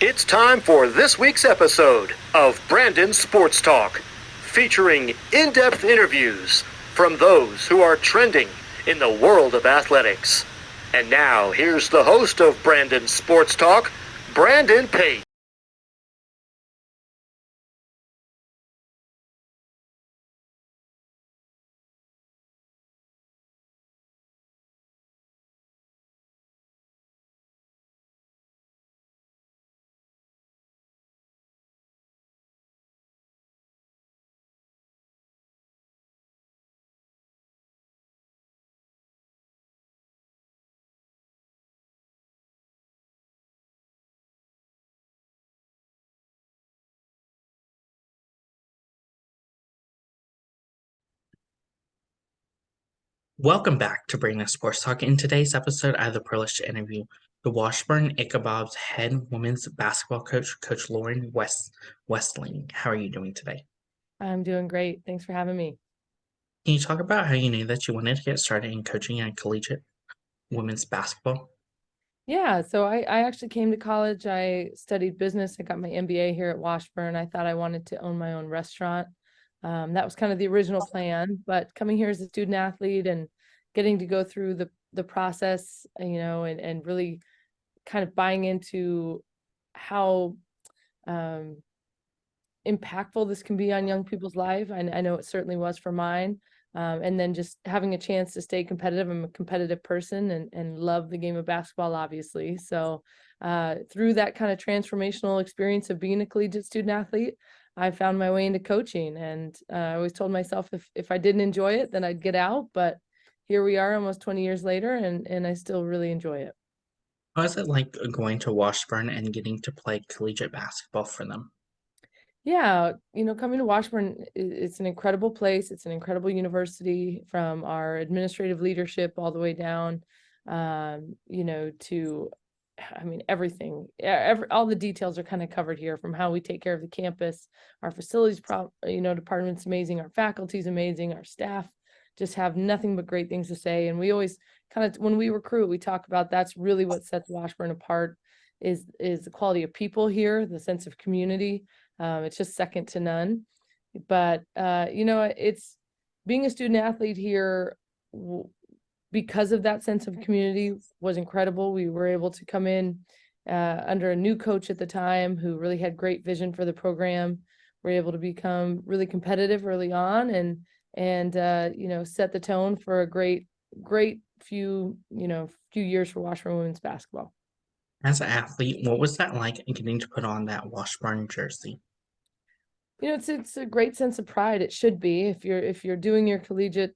It's time for this week's episode of Brandon Sports Talk, featuring in-depth interviews from those who are trending in the world of athletics. And now, here's the host of Brandon Sports Talk, Brandon Pate. Welcome back to Brandon Sports Talk. In today's episode, I have the privilege to interview the Washburn Ichabods head women's basketball coach, Coach Lora Westling. How are you doing today? I'm doing great. Thanks for having me. Can you talk about how you knew that you wanted to get started in coaching and collegiate women's basketball? Yeah, so I actually came to college. I studied business. I got my MBA here at Washburn. I thought I wanted to own my own restaurant. That was kind of the original plan, but coming here as a student athlete and getting to go through the process, and really kind of buying into how impactful this can be on young people's life. I know it certainly was for mine. And then just having a chance to stay competitive. I'm a competitive person and love the game of basketball, obviously. So through that kind of transformational experience of being a collegiate student athlete, I found my way into coaching. And I always told myself if I didn't enjoy it, then I'd get out. But here we are almost 20 years later, and I still really enjoy it. How is it like going to Washburn and getting to play collegiate basketball for them? Yeah, coming to Washburn, it's an incredible place. It's an incredible university from our administrative leadership all the way down, to, I mean, everything. All the details are kind of covered here, from how we take care of the campus. Our facilities, department's amazing. Our faculty's amazing. Our staff just have nothing but great things to say. And we always kind of, when we recruit, we talk about that's really what sets Washburn apart is the quality of people here, the sense of community. It's just second to none. But it's being a student athlete here because of that sense of community was incredible. We were able to come in under a new coach at the time who really had great vision for the program. We're able to become really competitive early on and set the tone for a great few years for Washburn women's basketball. As an athlete, what was that like getting to put on that Washburn jersey? It's a great sense of pride. It should be. If you're doing your collegiate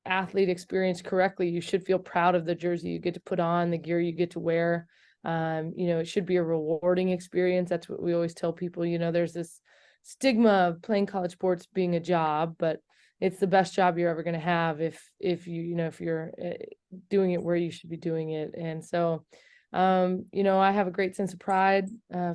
athlete experience correctly, you should feel proud of the jersey you get to put on, the gear you get to wear. It should be a rewarding experience. That's what we always tell people. There's this stigma of playing college sports being a job, but it's the best job you're ever going to have if you're doing it where you should be doing it. And so I have a great sense of pride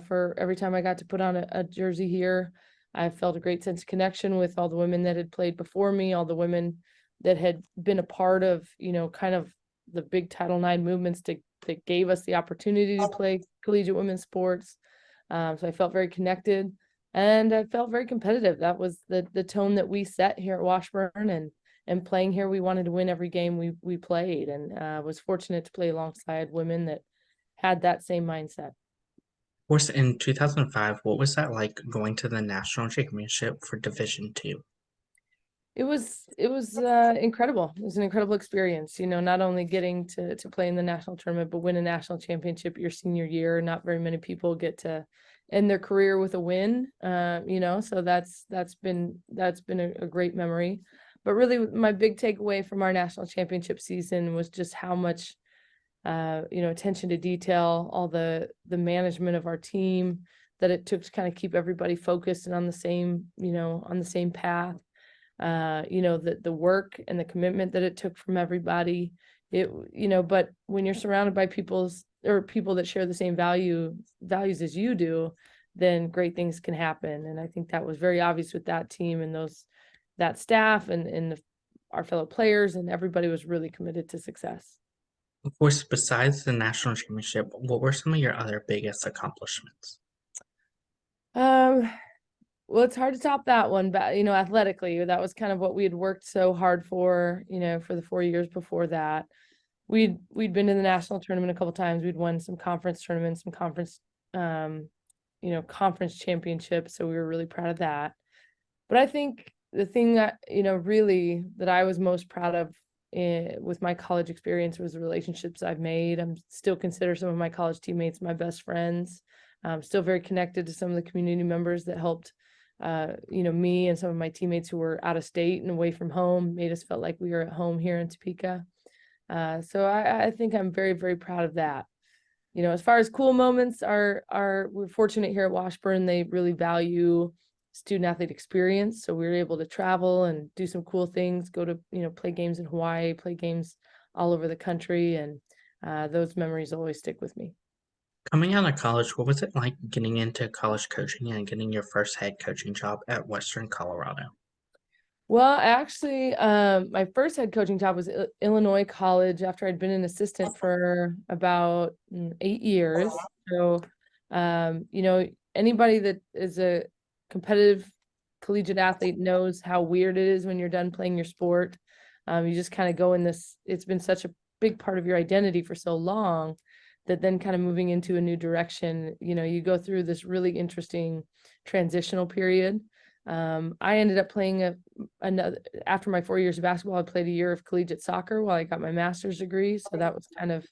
for every time I got to put on a jersey here. I felt a great sense of connection with all the women that had played before me, all the women that had been a part of, kind of the big Title IX movements that gave us the opportunity to play collegiate women's sports. So I felt very connected and I felt very competitive. That was the tone that we set here at Washburn, and playing here, we wanted to win every game we played, and was fortunate to play alongside women that had that same mindset. Of course, in 2005, what was that like going to the national championship for Division Two? It was incredible. It was an incredible experience, not only getting to play in the national tournament, but win a national championship your senior year. Not very many people get to end their career with a win. So that's been a great memory. But really my big takeaway from our national championship season was just how much attention to detail, all the management of our team that it took to kind of keep everybody focused and on the same path. The work and the commitment that it took from everybody. But when you're surrounded by people that share the same values as you do, then great things can happen. And I think that was very obvious with that team and that staff and our fellow players, and everybody was really committed to success. Of course, besides the national championship, what were some of your other biggest accomplishments? Um, well, it's hard to top that one, but athletically, that was kind of what we had worked so hard for, for the 4 years before that. We'd been to the national tournament a couple times. We'd won some conference tournaments, some conference, conference championships. So we were really proud of that. But I think the thing that, really that I was most proud of with my college experience was the relationships I've made. I'm still consider some of my college teammates my best friends. I'm still very connected to some of the community members that helped, me and some of my teammates who were out of state and away from home, made us feel like we were at home here in Topeka. So I think I'm very, very proud of that. As far as cool moments we're fortunate here at Washburn. They really value student athlete experience. So we were able to travel and do some cool things, go to, play games in Hawaii, play games all over the country. And those memories always stick with me. Coming out of college, what was it like getting into college coaching and getting your first head coaching job at Western Colorado? Well, actually, my first head coaching job was Illinois College after I'd been an assistant for about 8 years. So, anybody that is a competitive collegiate athlete knows how weird it is when you're done playing your sport. You just kind of go in this, it's been such a big part of your identity for so long that then kind of moving into a new direction, you go through this really interesting transitional period. I ended up playing another after my 4 years of basketball. I played a year of collegiate soccer while I got my master's degree. So that was kind of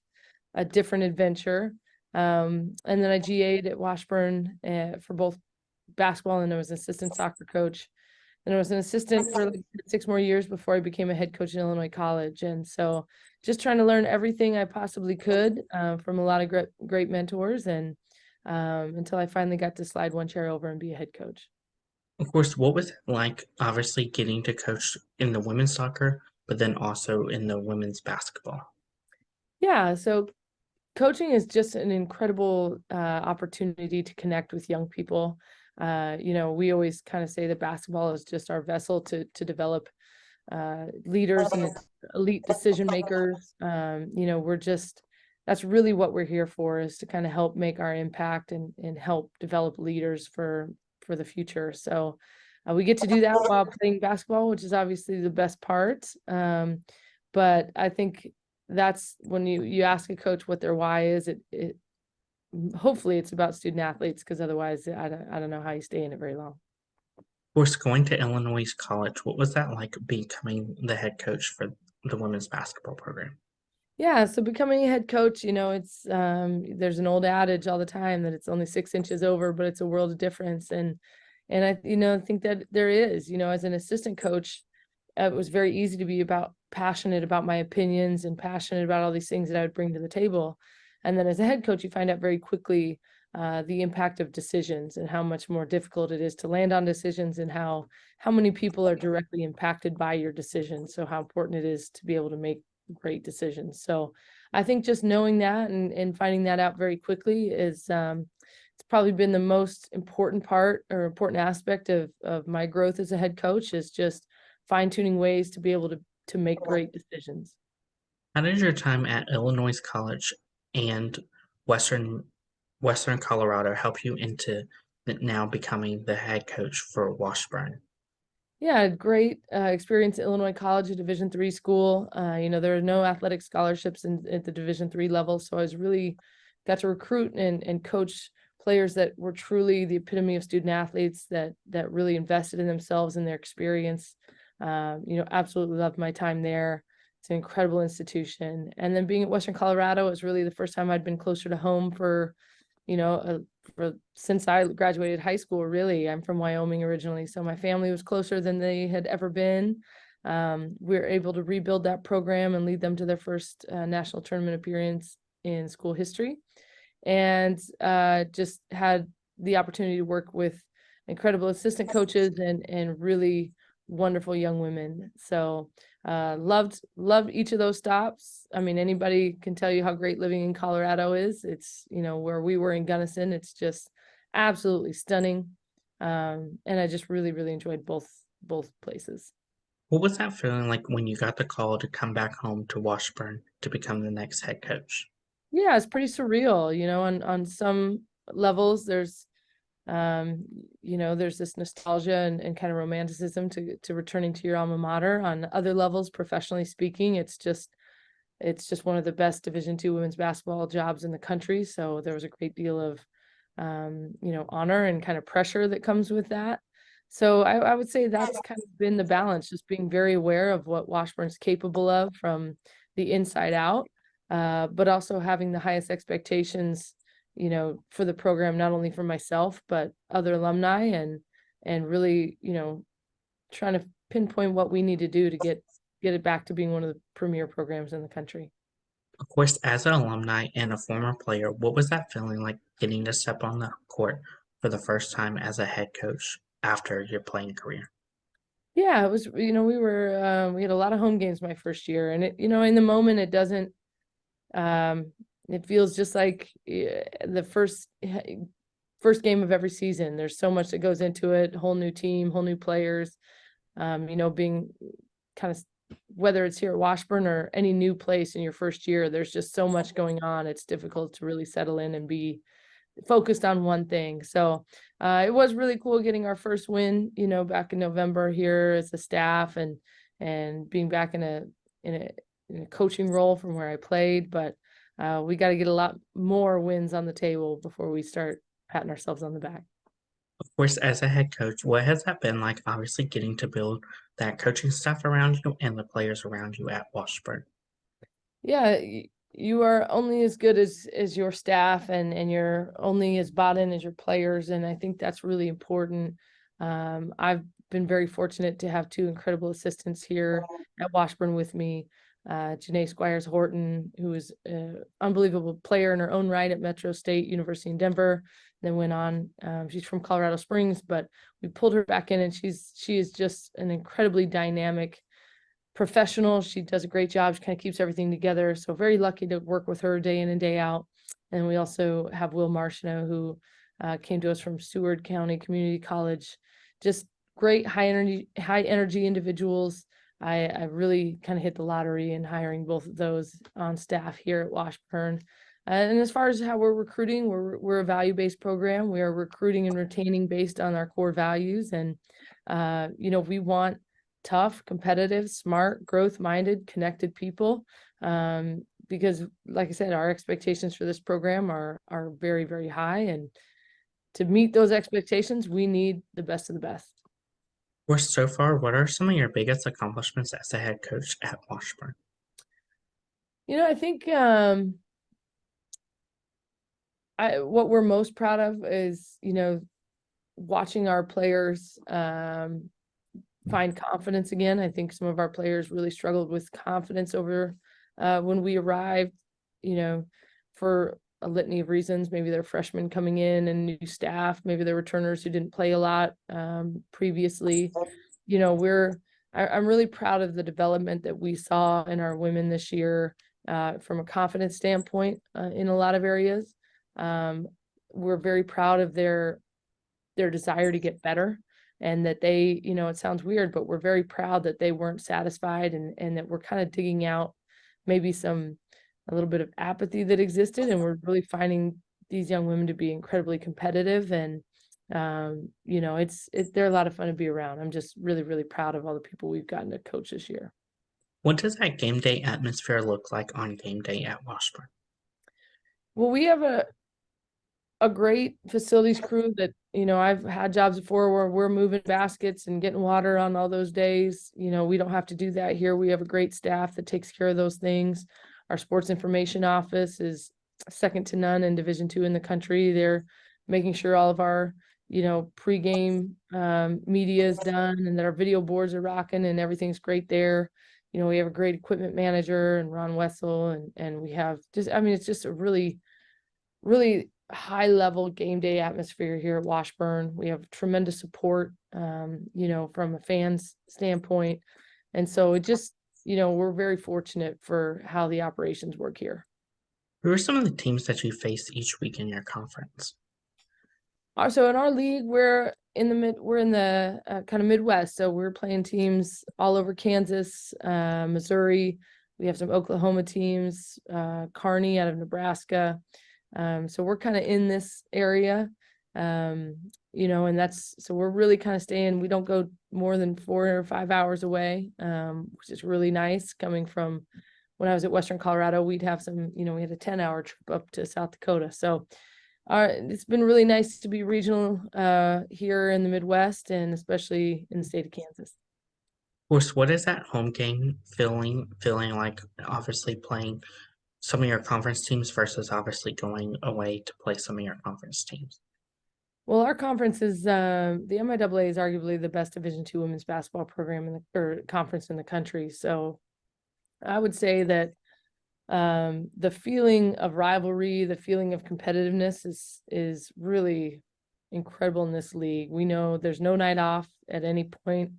a different adventure. And then I GA'd at Washburn for both basketball, and I was an assistant soccer coach. And I was an assistant for like 6 more years before I became a head coach in Illinois College. And so just trying to learn everything I possibly could from a lot of great mentors, and until I finally got to slide one chair over and be a head coach. Of course, what was it like, obviously, getting to coach in the women's soccer, but then also in the women's basketball? Yeah, so coaching is just an incredible opportunity to connect with young people. We always kind of say that basketball is just our vessel to develop leaders and elite decision makers. That's really what we're here for, is to kind of help make our impact and help develop leaders for the future. So we get to do that while playing basketball, which is obviously the best part. But I think that's when you ask a coach what their why is, it hopefully it's about student athletes, because otherwise I don't know how you stay in it very long. Of course, going to Illinois College, what was that like becoming the head coach for the women's basketball program? Yeah, so becoming a head coach, it's there's an old adage all the time that it's only 6 inches over, but it's a world of difference. And I think that there is, as an assistant coach, it was very easy to be passionate about my opinions and passionate about all these things that I would bring to the table. And then as a head coach, you find out very quickly the impact of decisions and how much more difficult it is to land on decisions, and how many people are directly impacted by your decisions. So how important it is to be able to make great decisions. So I think just knowing that and finding that out very quickly is it's probably been the most important part or important aspect of my growth as a head coach, is just fine-tuning ways to be able to make great decisions. How did your time at Illinois College and Western Western Colorado help you into now becoming the head coach for Washburn? Yeah, great experience at Illinois College, a Division III school. There are no athletic scholarships at the Division III level, so I was really got to recruit and coach players that were truly the epitome of student athletes, that really invested in themselves and their experience. Absolutely loved my time there. It's an incredible institution. And then being at Western Colorado was really the first time I'd been closer to home for since I graduated high school. Really, I'm from Wyoming originally, so my family was closer than they had ever been. We were able to rebuild that program and lead them to their first national tournament appearance in school history, and just had the opportunity to work with incredible assistant coaches and really wonderful young women. So loved each of those stops. I mean, anybody can tell you how great living in Colorado is. It's, where we were in Gunnison, it's just absolutely stunning. And I just really, really enjoyed both places. What was that feeling like when you got the call to come back home to Washburn to become the next head coach? Yeah, it's pretty surreal. On some levels, there's There's this nostalgia and kind of romanticism to returning to your alma mater. On other levels, professionally speaking, it's just one of the best Division II women's basketball jobs in the country. So there was a great deal of, honor and kind of pressure that comes with that. So I would say that's kind of been the balance, just being very aware of what Washburn's capable of from the inside out, but also having the highest expectations, for the program, not only for myself, but other alumni, and really, trying to pinpoint what we need to do to get it back to being one of the premier programs in the country. Of course, as an alumni and a former player, what was that feeling like getting to step on the court for the first time as a head coach after your playing career? Yeah, it was, we had a lot of home games my first year, and in the moment, it doesn't, it feels just like the first game of every season. There's so much that goes into it, whole new team, whole new players, being kind of, whether it's here at Washburn or any new place in your first year, there's just so much going on. It's difficult to really settle in and be focused on one thing. So it was really cool getting our first win, back in November here as a staff, and being back in a coaching role from where I played. But we got to get a lot more wins on the table before we start patting ourselves on the back. Of course, as a head coach, what has that been like, obviously getting to build that coaching staff around you and the players around you at Washburn? Yeah, you are only as good as your staff, and you're only as bought in as your players. And I think that's really important. I've been very fortunate to have two incredible assistants here at Washburn with me. Janae Squires Horton, who is an unbelievable player in her own right at Metro State University in Denver, then went on. She's from Colorado Springs, but we pulled her back in, and she is just an incredibly dynamic professional. She does a great job. She kind of keeps everything together. So very lucky to work with her day in and day out. And we also have Will Marchino, who came to us from Seward County Community College. Just great high energy individuals. I really kind of hit the lottery in hiring both of those on staff here at Washburn. And as far as how we're recruiting, we're a value-based program. We are recruiting and retaining based on our core values. And, we want tough, competitive, smart, growth-minded, connected people. Because like I said, our expectations for this program are very, very high. And to meet those expectations, we need the best of the best. Of course, so far, what are some of your biggest accomplishments as a head coach at Washburn? I think what we're most proud of is, watching our players find confidence again. I think some of our players really struggled with confidence over when we arrived, for a litany of reasons. Maybe they're freshmen coming in and new staff, maybe they're returners who didn't play a lot previously. I'm really proud of the development that we saw in our women this year from a confidence standpoint in a lot of areas. We're very proud of their desire to get better, and that they, it sounds weird, but we're very proud that they weren't satisfied, and that we're kind of digging out maybe a little bit of apathy that existed, and we're really finding these young women to be incredibly competitive. And they're a lot of fun to be around. I'm just really, really proud of all the people we've gotten to coach this year. What does that game day atmosphere look like on game day at Washburn? Well, we have a great facilities crew that, I've had jobs before where we're moving baskets and getting water on all those days. We don't have to do that here. We have a great staff that takes care of those things. Our sports information office is second to none in Division II in the country. They're making sure all of our, pregame media is done, and that our video boards are rocking and everything's great there. We have a great equipment manager and Ron Wessel, and we have it's just a really, really high level game day atmosphere here at Washburn. We have tremendous support, from a fan's standpoint. And so it just, we're very fortunate for how the operations work here. Who are some of the teams that you face each week in your conference? So in our league, we're in the kind of Midwest. So we're playing teams all over Kansas, Missouri. We have some Oklahoma teams, Kearney out of Nebraska. So we're kind of in this area. And so we're really kind of staying, we don't go more than 4 or 5 hours away, which is really nice. Coming from when I was at Western Colorado, we'd have we had a 10-hour trip up to South Dakota. So it's been really nice to be regional here in the Midwest, and especially in the state of Kansas. Of course, what is that home game feeling like, obviously playing some of your conference teams versus obviously going away to play some of your conference teams? Well, our conference is the MIAA is arguably the best Division II women's basketball program or conference in the country. So I would say that the feeling of rivalry, the feeling of competitiveness is really incredible in this league. We know there's no night off at any point.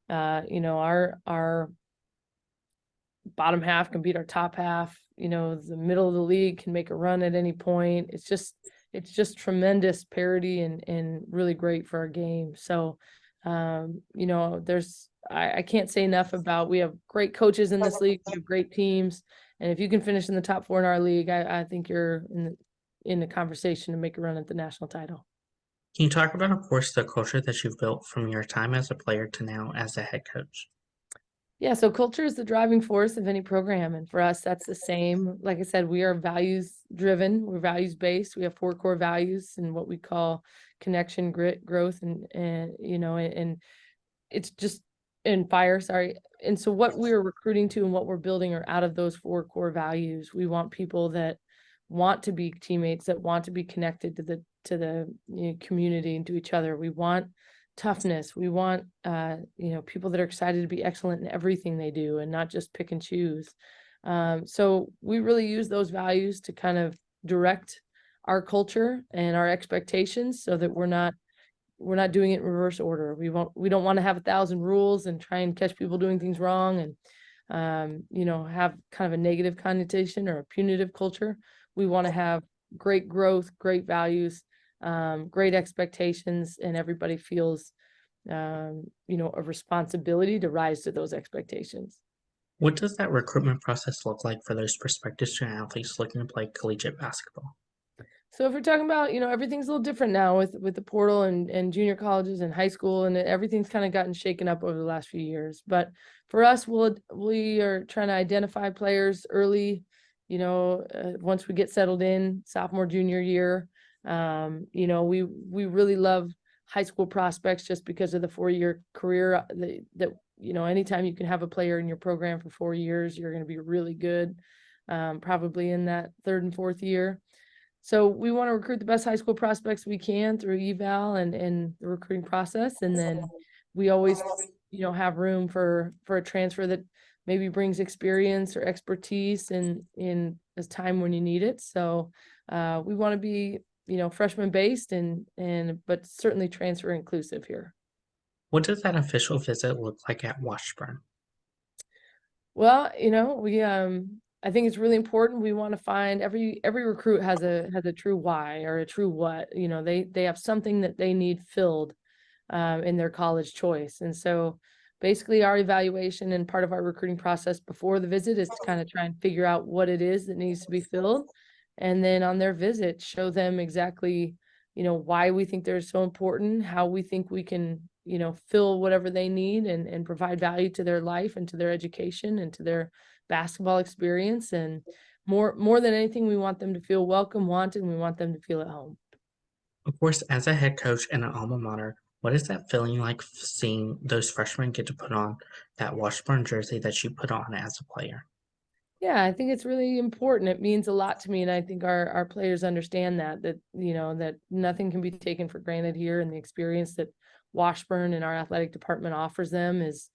Our bottom half can beat our top half. The middle of the league can make a run at any point. It's just tremendous parity and really great for our game. So, I can't say enough about, we have great coaches in this league. We have great teams. And if you can finish in the top 4 in our league, I think you're in the conversation to make a run at the national title. Can you talk about, of course, the culture that you've built from your time as a player to now as a head coach? Yeah, so culture is the driving force of any program. And for us, that's the same. Like I said, we are values driven, we're values based. We have 4 core values and what we call connection, grit, growth, and it's just and fire, sorry. And so what we're recruiting to and what we're building are out of those 4 core values. We want people that want to be teammates, that want to be connected to the community and to each other. We want toughness. We want people that are excited to be excellent in everything they do and not just pick and choose. So we really use those values to kind of direct our culture and our expectations, so that we're not doing it in reverse order. We don't want to have 1,000 rules and try and catch people doing things wrong and have kind of a negative connotation or a punitive culture. We want to have great growth, great values, great expectations, and everybody feels a responsibility to rise to those expectations. What does that recruitment process look like for those prospective student athletes looking to play collegiate basketball? So if we're talking about, everything's a little different now with the portal and junior colleges and high school, and everything's kind of gotten shaken up over the last few years. But for us, we are trying to identify players early, once we get settled in sophomore, junior year. We really love high school prospects just because of the 4-year career that anytime you can have a player in your program for 4 years, you're going to be really good, probably in that 3rd and 4th year. So we want to recruit the best high school prospects we can through eval and the recruiting process. And then we always, have room for a transfer that maybe brings experience or expertise in this time when you need it. So we want to be, freshman based but certainly transfer inclusive here. What does that official visit look like at Washburn? Well, I think it's really important. We want to find every recruit has a true why or a true what. They have something that they need filled in their college choice. And so basically our evaluation and part of our recruiting process before the visit is to kind of try and figure out what it is that needs to be filled. And then on their visit, show them exactly, why we think they're so important, how we think we can, fill whatever they need and provide value to their life and to their education and to their basketball experience. And more than anything, we want them to feel welcome, wanted, and we want them to feel at home. Of course, as a head coach in an alma mater, what is that feeling like seeing those freshmen get to put on that Washburn jersey that you put on as a player? Yeah, I think it's really important. It means a lot to me. And I think our players understand that nothing can be taken for granted here. And the experience that Washburn and our athletic department offers them is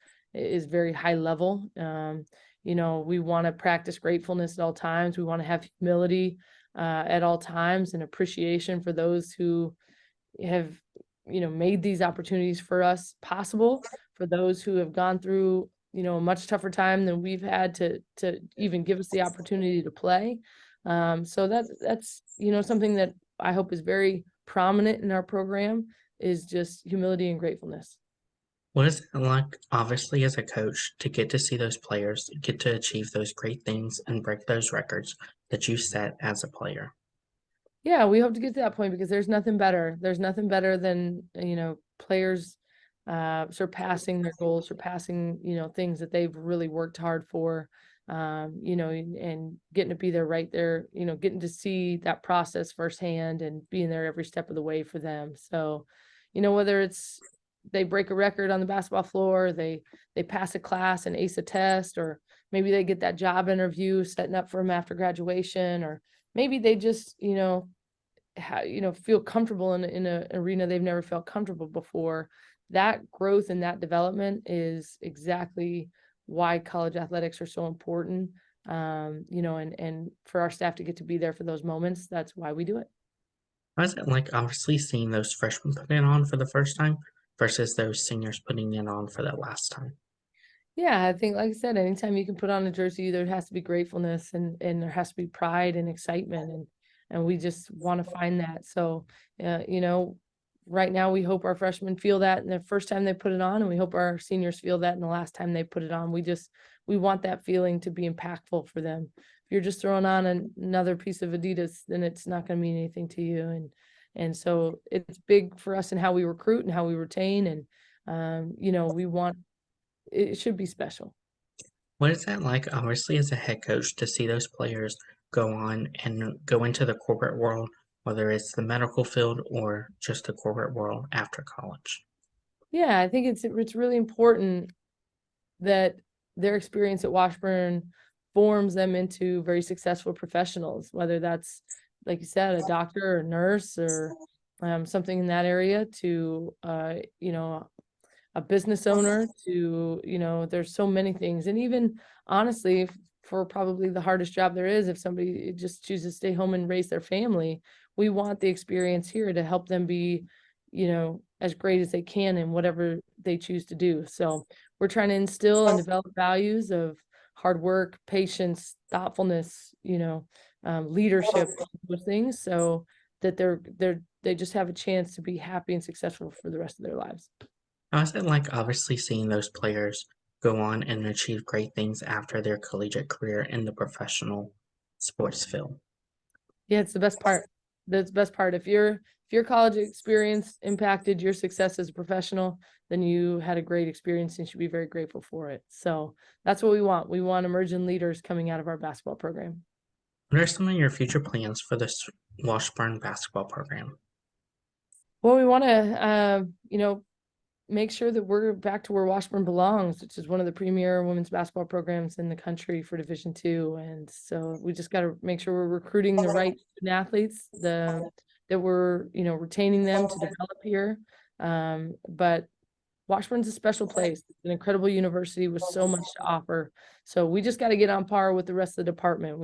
very high level. We want to practice gratefulness at all times. We want to have humility at all times and appreciation for those who have, made these opportunities for us possible, for those who have gone through, a much tougher time than we've had to even give us the opportunity to play. So that's, something that I hope is very prominent in our program, is just humility and gratefulness. What is it like, obviously, as a coach, to get to see those players get to achieve those great things and break those records that you set as a player? Yeah, we hope to get to that point because there's nothing better. There's nothing better than, players surpassing their goals, surpassing, things that they've really worked hard for, and getting to be there right there, getting to see that process firsthand and being there every step of the way for them. So, whether it's they break a record on the basketball floor, they pass a class and ace a test, or maybe they get that job interview setting up for them after graduation, or maybe they just, feel comfortable in an arena they've never felt comfortable before. That growth and that development is exactly why college athletics are so important. And for our staff to get to be there for those moments, that's why we do it. How's it like obviously seeing those freshmen put it on for the first time versus those seniors putting it on for the last time? Yeah, I think, like I said, anytime you can put on a jersey, there has to be gratefulness and there has to be pride and excitement, and we just want to find that. So, right now we hope our freshmen feel that in the first time they put it on, and we hope our seniors feel that in the last time they put it on. We want that feeling to be impactful for them. If you're just throwing on another piece of Adidas, then it's not going to mean anything to you. And so it's big for us in how we recruit and how we retain, and we want it should be special. What is that like, obviously, as a head coach, to see those players go on and go into the corporate world, whether it's the medical field or just the corporate world after college? Yeah, I think it's really important that their experience at Washburn forms them into very successful professionals, whether that's, like you said, a doctor or nurse or something in that area, to a business owner, to, there's so many things. And even honestly, for probably the hardest job there is, if somebody just chooses to stay home and raise their family, we want the experience here to help them be, as great as they can in whatever they choose to do. So we're trying to instill and develop values of hard work, patience, thoughtfulness, leadership, those things, so that they just have a chance to be happy and successful for the rest of their lives. How's it like, obviously, seeing those players go on and achieve great things after their collegiate career in the professional sports field? Yeah, it's the best part. That's the best part. If your college experience impacted your success as a professional, then you had a great experience and should be very grateful for it. So that's what we want. We want emerging leaders coming out of our basketball program. What are some of your future plans for this Washburn basketball program? Well, we want to, make sure that we're back to where Washburn belongs, which is one of the premier women's basketball programs in the country for Division II. And so we just got to make sure we're recruiting the right athletes, that we're, retaining them to develop here. But Washburn's a special place. It's an incredible university with so much to offer. So we just got to get on par with the rest of the department.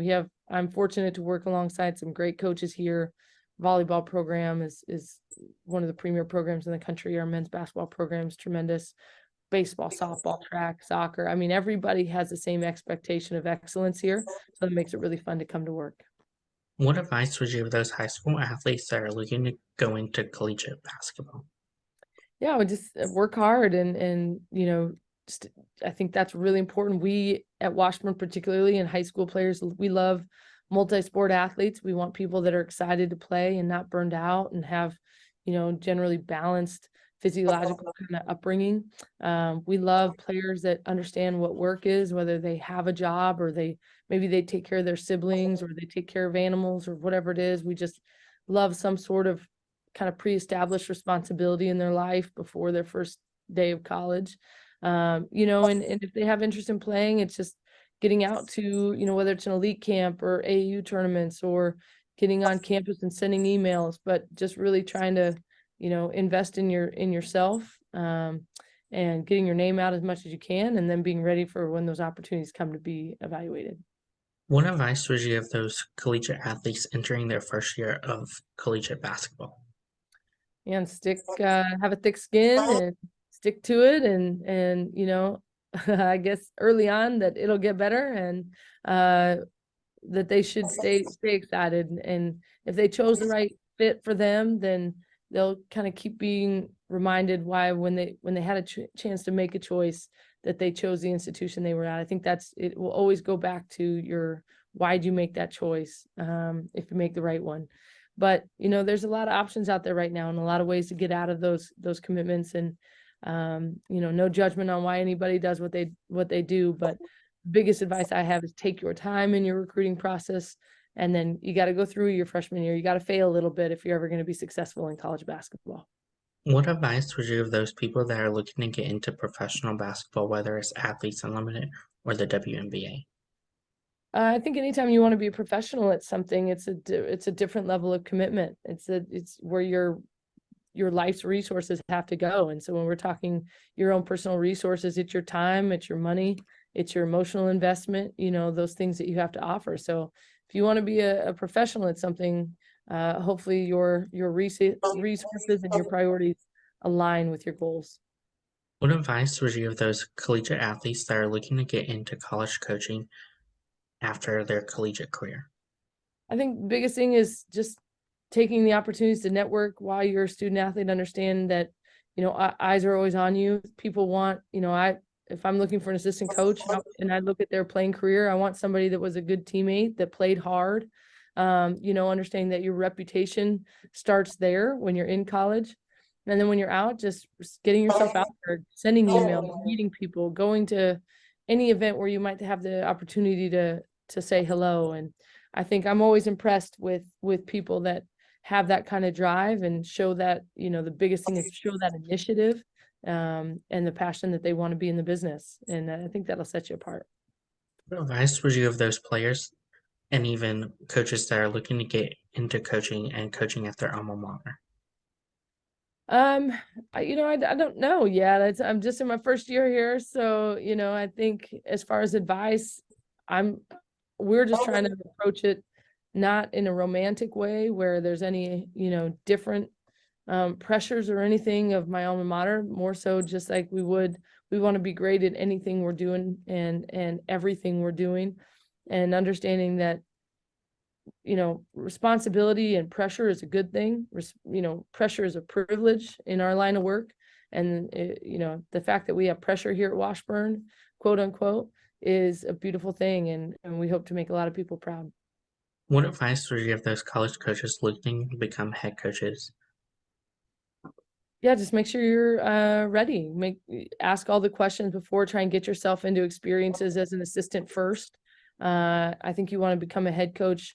I'm fortunate to work alongside some great coaches here. Volleyball program is one of the premier programs in the country. Our men's basketball program is tremendous. Baseball, softball, track, soccer. I mean, everybody has the same expectation of excellence here. So it makes it really fun to come to work. What advice would you give those high school athletes that are looking to go into collegiate basketball? Yeah, I would just work hard and I think that's really important. We at Washburn, particularly in high school players, we love multi-sport athletes. We want people that are excited to play and not burned out and have, generally balanced physiological kind of upbringing. We love players that understand what work is, whether they have a job or maybe they take care of their siblings or they take care of animals or whatever it is. We just love some sort of kind of pre-established responsibility in their life before their first day of college. And if they have interest in playing, it's just getting out to, whether it's an elite camp or AAU tournaments or getting on campus and sending emails, but just really trying to, invest in yourself, and getting your name out as much as you can, and then being ready for when those opportunities come to be evaluated. What advice would you give those collegiate athletes entering their first year of collegiate basketball? And have a thick skin and stick to it, and I guess early on that it'll get better, and that they should stay excited, and if they chose the right fit for them, then they'll kind of keep being reminded why when they had a chance to make a choice, that they chose the institution they were at. I think it will always go back to why'd you make that choice, if you make the right one. But, there's a lot of options out there right now and a lot of ways to get out of those commitments. And, no judgment on why anybody does what they do. But the biggest advice I have is take your time in your recruiting process. And then you got to go through your freshman year. You got to fail a little bit if you're ever going to be successful in college basketball. What advice would you give those people that are looking to get into professional basketball, whether it's Athletes Unlimited or the WNBA? I think anytime you want to be a professional at something, it's a different level of commitment. It's where your life's resources have to go. And so when we're talking your own personal resources, it's your time, it's your money, it's your emotional investment, those things that you have to offer. So if you want to be a professional at something, hopefully your resources and your priorities align with your goals. What advice would you give those collegiate athletes that are looking to get into college coaching after their collegiate career? I think the biggest thing is just taking the opportunities to network while you're a student athlete. Understand that, eyes are always on you. People want, if I'm looking for an assistant coach and I look at their playing career, I want somebody that was a good teammate, that played hard. Understanding that your reputation starts there when you're in college. And then when you're out, just getting yourself out there, sending emails, meeting people, going to any event where you might have the opportunity to say hello. And I think I'm always impressed with people that have that kind of drive and show that, the biggest thing is show that initiative and the passion that they want to be in the business. And I think that'll set you apart. What advice would you give those players and even coaches that are looking to get into coaching and coaching at their alma mater? I don't know yet. I'm just in my first year here. So, I think as far as advice, we're just trying to approach it not in a romantic way where there's any, different pressures or anything of my alma mater, more so just like we want to be great at anything we're doing and everything we're doing, and understanding that, responsibility and pressure is a good thing. Pressure is a privilege in our line of work. And, the fact that we have pressure here at Washburn, quote unquote, is a beautiful thing. And we hope to make a lot of people proud. What advice would you give those college coaches looking to become head coaches? Yeah, just make sure you're ready. Ask all the questions before. Try and get yourself into experiences as an assistant first. I think you want to become a head coach,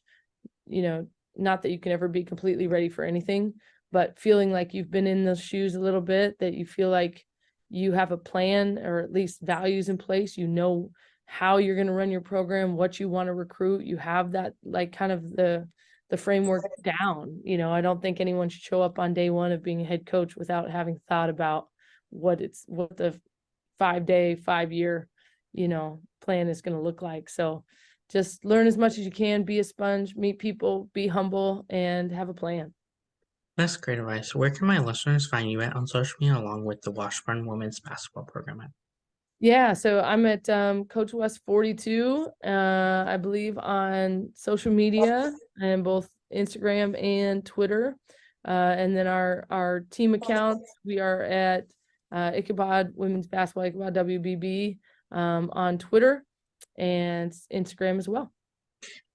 not that you can ever be completely ready for anything, but feeling like you've been in those shoes a little bit, that you feel like you have a plan or at least values in place. How you're going to run your program, what you want to recruit. You have that, like, kind of the framework down. I don't think anyone should show up on day one of being a head coach without having thought about what the 5-day, 5-year, plan is going to look like. So just learn as much as you can, be a sponge, meet people, be humble, and have a plan. That's great advice. Where can my listeners find you at on social media along with the Washburn women's basketball program at? Yeah, so I'm at Coach West 42, I believe, on social media and both Instagram and Twitter. And then our team accounts, we are at Ichabod Women's Basketball, Ichabod WBB on Twitter and Instagram as well.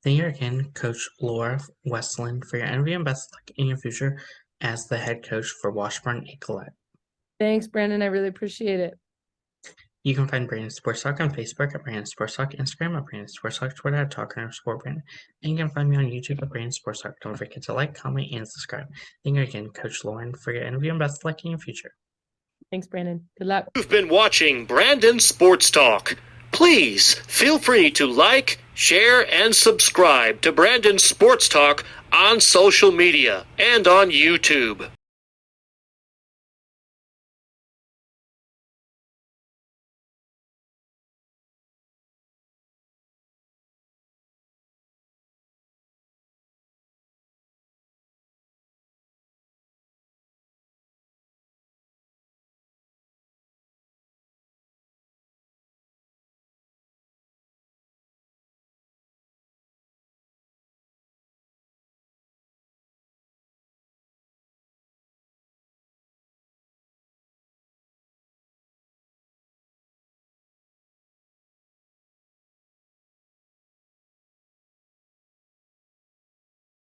Thank you again, Coach Lora Westling, for your interview, and best luck in your future as the head coach for Washburn Ichabods. Thanks, Brandon. I really appreciate it. You can find Brandon Sports Talk on Facebook at Brandon Sports Talk, Instagram at Brandon Sports Talk, Twitter at Talk_Brandon, and you can find me on YouTube at Brandon Sports Talk. Don't forget to like, comment, and subscribe. Thank you again, Coach Lauren, for your interview, and best luck in your future. Thanks, Brandon. Good luck. You've been watching Brandon Sports Talk. Please feel free to like, share, and subscribe to Brandon Sports Talk on social media and on YouTube.